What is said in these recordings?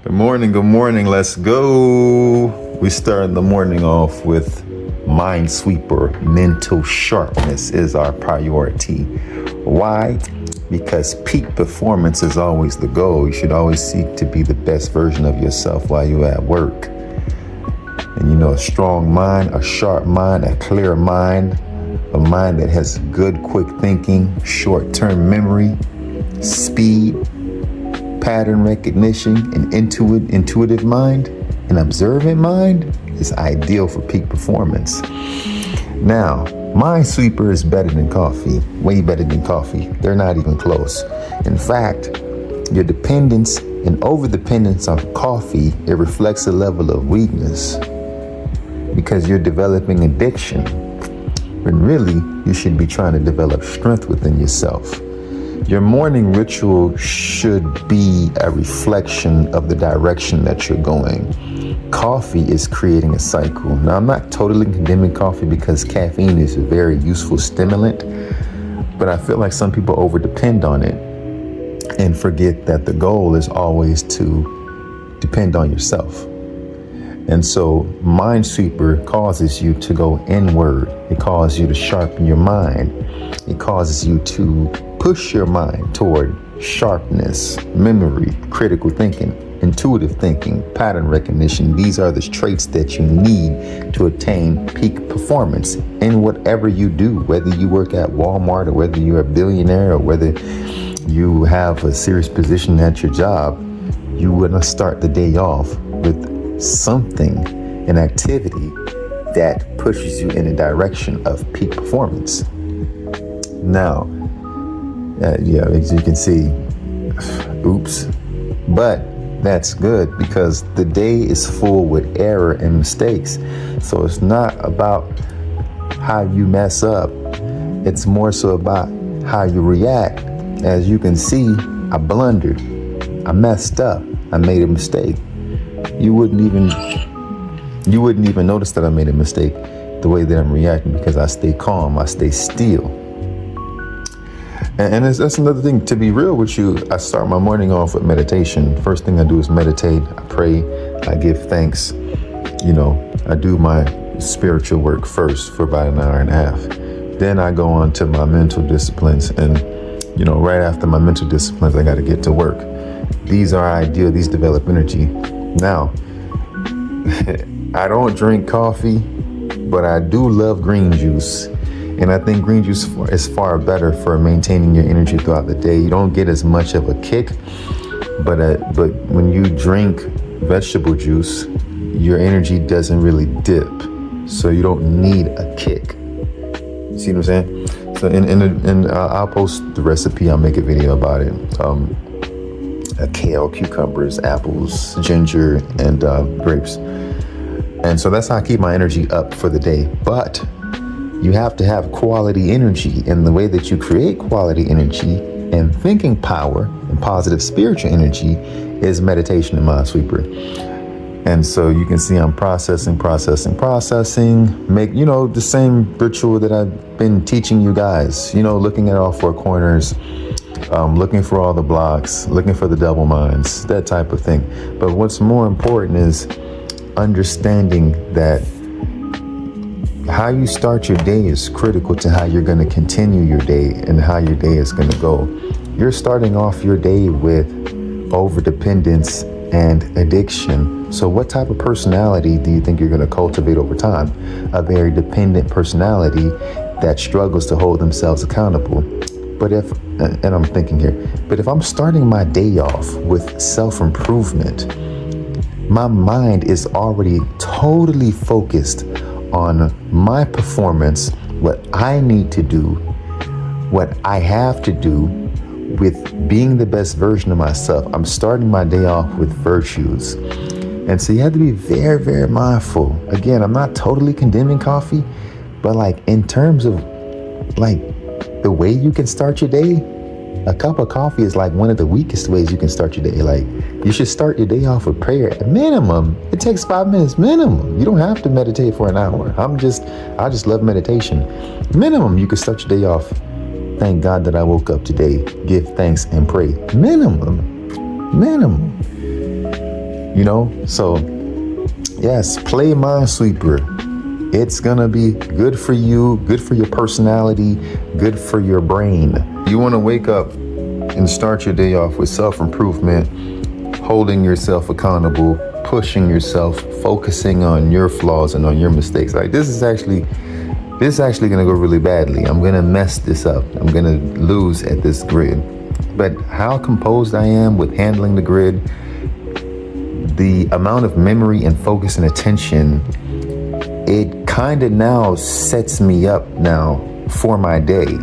Good morning, good morning. Let's go. We start the morning off with Minesweeper. Mental sharpness is our priority. Why? Because peak performance is always the goal. You should always seek to be the best version of yourself while you're at work. And a strong mind, a sharp mind, a clear mind, a mind that has good, quick thinking, short-term memory, speed, pattern recognition, an intuitive mind, an observant mind is ideal for peak performance. Now, Minesweeper is better than coffee, way better than coffee. They're not even close. In fact, your dependence and over-dependence on coffee, it reflects a level of weakness because you're developing addiction. When really, you should be trying to develop strength within yourself. Your morning ritual should be a reflection of the direction that you're going. Coffee is creating a cycle. Now, I'm not totally condemning coffee because caffeine is a very useful stimulant, but I feel like some people over-depend on it and forget that the goal is always to depend on yourself. And so Minesweeper causes you to go inward. It causes you to sharpen your mind. It causes you to push your mind toward sharpness, memory, critical thinking, intuitive thinking, pattern recognition. These are the traits that you need to attain peak performance in whatever you do, whether you work at Walmart or whether you're a billionaire or whether you have a serious position at your job. You want to start the day off with something, an activity that pushes you in a direction of peak performance. Now, as you can see, oops, but that's good because the day is full with error and mistakes. So it's not about how you mess up. It's more so about how you react. As you can see, I blundered. I messed up. I made a mistake. You wouldn't even notice that I made a mistake the way that I'm reacting because I stay calm. I stay still. And that's another thing. To be real with you, I start my morning off with meditation. First thing I do is meditate. I pray. I give thanks. I do my spiritual work first for about an hour and a half. Then I go on to my mental disciplines. And, right after my mental disciplines, I got to get to work. These are ideal. These develop energy. Now, I don't drink coffee, but I do love green juice. And I think green juice is far better for maintaining your energy throughout the day. You don't get as much of a kick, but when you drink vegetable juice, your energy doesn't really dip. So you don't need a kick. See what I'm saying? So I'll post the recipe. I'll make a video about it. Kale, cucumbers, apples, ginger, and grapes. And so that's how I keep my energy up for the day. But you have to have quality energy, and the way that you create quality energy and thinking power and positive spiritual energy is meditation and Minesweeper. And so you can see I'm processing, make, the same ritual that I've been teaching you guys, looking at all four corners, looking for all the blocks, looking for the double minds, that type of thing. But what's more important is understanding that how you start your day is critical to how you're going to continue your day and how your day is going to go. You're starting off your day with overdependence and addiction. So what type of personality do you think you're going to cultivate over time? A very dependent personality that struggles to hold themselves accountable. But if I'm starting my day off with self-improvement, my mind is already totally focused on my performance, what I need to do, what I have to do with being the best version of myself. I'm starting my day off with virtues. And so you have to be very, very mindful. Again, I'm not totally condemning coffee, but in terms of the way you can start your day, a cup of coffee is one of the weakest ways you can start your day. You should start your day off with prayer. At minimum, it takes 5 minutes minimum. You don't have to meditate for an hour. I just love meditation. Minimum, you can start your day off. Thank God that I woke up today. Give thanks and pray. Minimum. So yes, play Minesweeper. It's gonna be good for you, good for your personality, good for your brain. You want to wake up and start your day off with self-improvement, holding yourself accountable, pushing yourself, focusing on your flaws and on your mistakes. Like this is actually gonna go really badly. I'm gonna mess this up. I'm gonna lose at this grid. But how composed I am with handling the grid, the amount of memory and focus and attention, it kind of now sets me up now for my day.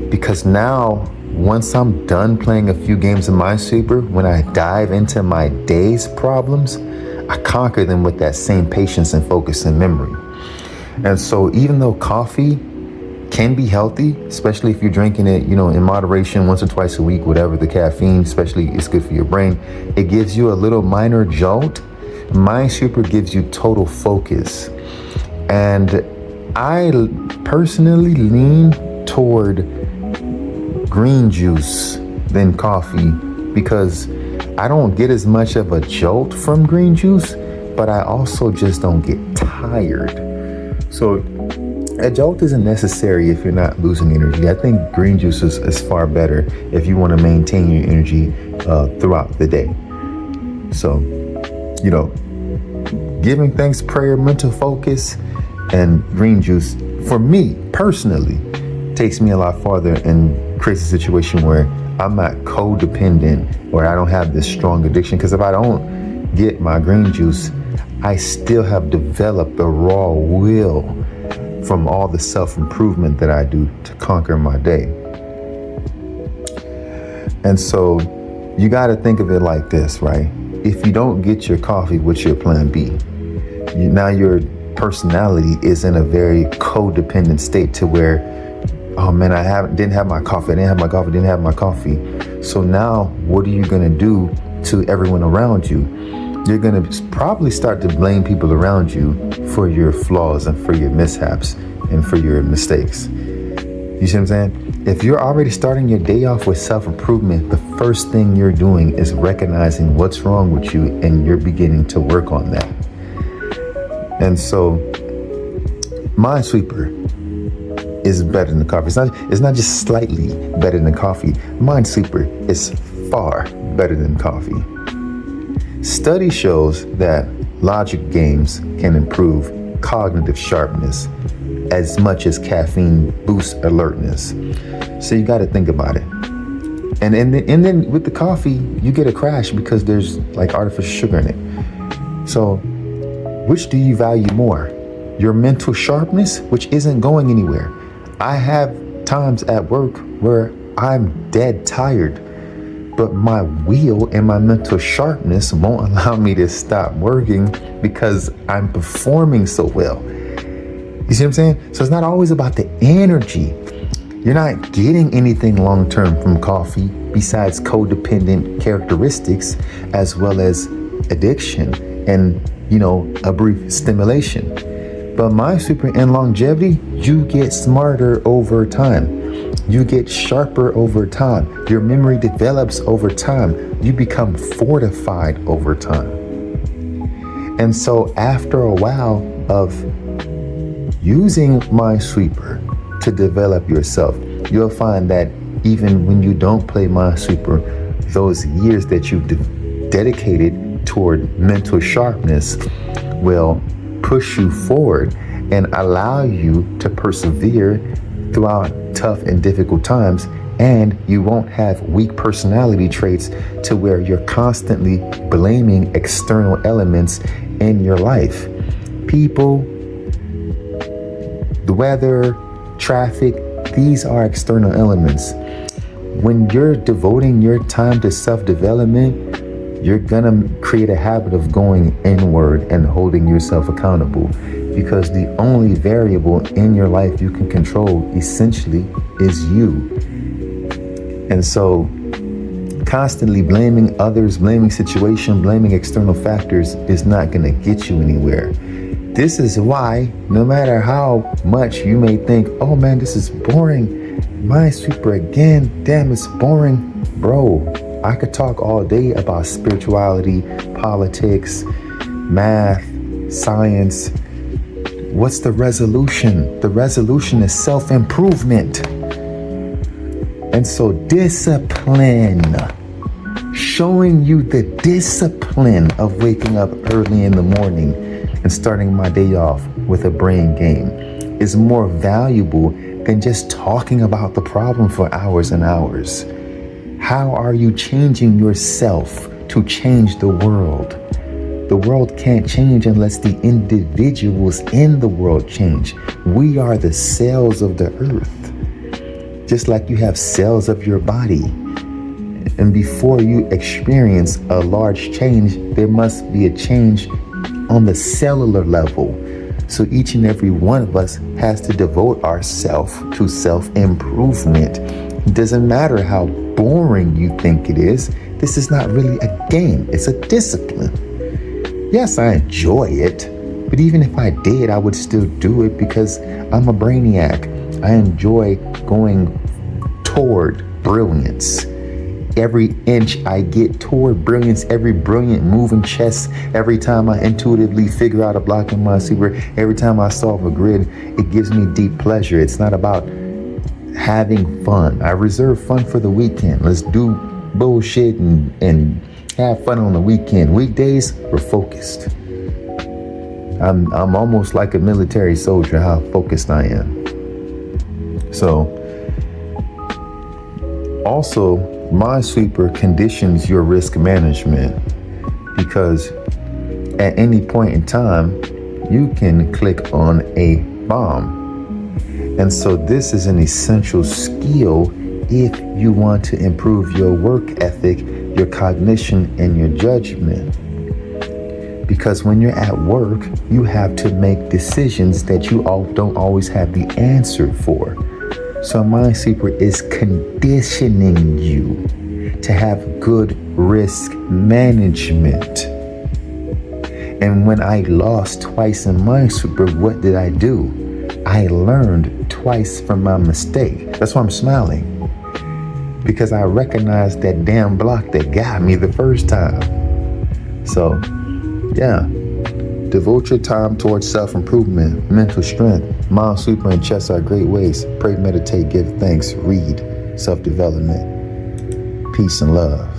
Because now, once I'm done playing a few games of Minesweeper, when I dive into my day's problems, I conquer them with that same patience and focus and memory. And so even though coffee can be healthy, especially if you're drinking it, in moderation, once or twice a week, whatever the caffeine, especially it's good for your brain, it gives you a little minor jolt. Minesweeper gives you total focus. And I personally lean toward green juice than coffee because I don't get as much of a jolt from green juice, but I also just don't get tired. So a jolt isn't necessary if you're not losing energy. I think green juice is far better if you want to maintain your energy throughout the day. So, giving thanks, prayer, mental focus, and green juice, for me personally, takes me a lot farther and creates a situation where I'm not codependent or I don't have this strong addiction. Because if I don't get my green juice, I still have developed the raw will from all the self-improvement that I do to conquer my day. And so you got to think of it like this, right? If you don't get your coffee, what's your plan B? Now your personality is in a very codependent state to where, oh man, didn't have my coffee. So now what are you going to do to everyone around you? You're going to probably start to blame people around you for your flaws and for your mishaps and for your mistakes. You see what I'm saying? If you're already starting your day off with self-improvement, the first thing you're doing is recognizing what's wrong with you and you're beginning to work on that. And so Minesweeper is better than coffee. It's not just slightly better than coffee. Minesweeper is far better than coffee. Study shows that logic games can improve cognitive sharpness as much as caffeine boosts alertness. So you got to think about it. And then with the coffee, you get a crash because there's like artificial sugar in it. So which do you value more? Your mental sharpness, which isn't going anywhere. I have times at work where I'm dead tired, but my will and my mental sharpness won't allow me to stop working because I'm performing so well. You see what I'm saying? So it's not always about the energy. You're not getting anything long-term from coffee besides codependent characteristics as well as addiction and, a brief stimulation. But Minesweeper and longevity, you get smarter over time. You get sharper over time. Your memory develops over time. You become fortified over time. And so after a while of using Minesweeper to develop yourself, you'll find that even when you don't play Minesweeper, those years that you've dedicated toward mental sharpness will push you forward and allow you to persevere throughout tough and difficult times, and you won't have weak personality traits to where you're constantly blaming external elements in your life. People, the weather, traffic, these are external elements. When you're devoting your time to self-development, you're gonna create a habit of going inward and holding yourself accountable, because the only variable in your life you can control essentially is you. And so constantly blaming others, blaming situation, blaming external factors is not gonna get you anywhere. This is why no matter how much you may think, oh man, this is boring, Minesweeper again, damn, it's boring. Bro, I could talk all day about spirituality, politics, math, science. What's the resolution? The resolution is self-improvement. And so discipline, showing you the discipline of waking up early in the morning and starting my day off with a brain game is more valuable than just talking about the problem for hours and hours. How are you changing yourself to change the world? The world can't change unless the individuals in the world change. We are the cells of the earth. Just like you have cells of your body. And before you experience a large change, there must be a change on the cellular level. So each and every one of us has to devote ourselves to self-improvement. It doesn't matter how boring you think it is. This is not really a game. It's a discipline. Yes, I enjoy it, but even if I did, I would still do it because I'm a brainiac. I enjoy going toward brilliance. Every inch I get toward brilliance, every brilliant move in chess, every time I intuitively figure out a block in Minesweeper, every time I solve a grid, it gives me deep pleasure. It's not about having fun. I reserve fun for the weekend. Let's do bullshit and have fun on the weekend. Weekdays, we're focused. I'm almost like a military soldier, how focused I am. So, also, Minesweeper conditions your risk management because at any point in time, you can click on a bomb. And so this is an essential skill if you want to improve your work ethic, your cognition, and your judgment. Because when you're at work, you have to make decisions that you don't always have the answer for. So Minesweeper is conditioning you to have good risk management. And when I lost twice in Minesweeper, what did I do? I learned twice from my mistake. That's why I'm smiling. Because I recognized that damn block that got me the first time. So, yeah. Devote your time towards self-improvement, mental strength. Minesweeper and chess are great ways. Pray, meditate, give thanks, read, self-development. Peace and love.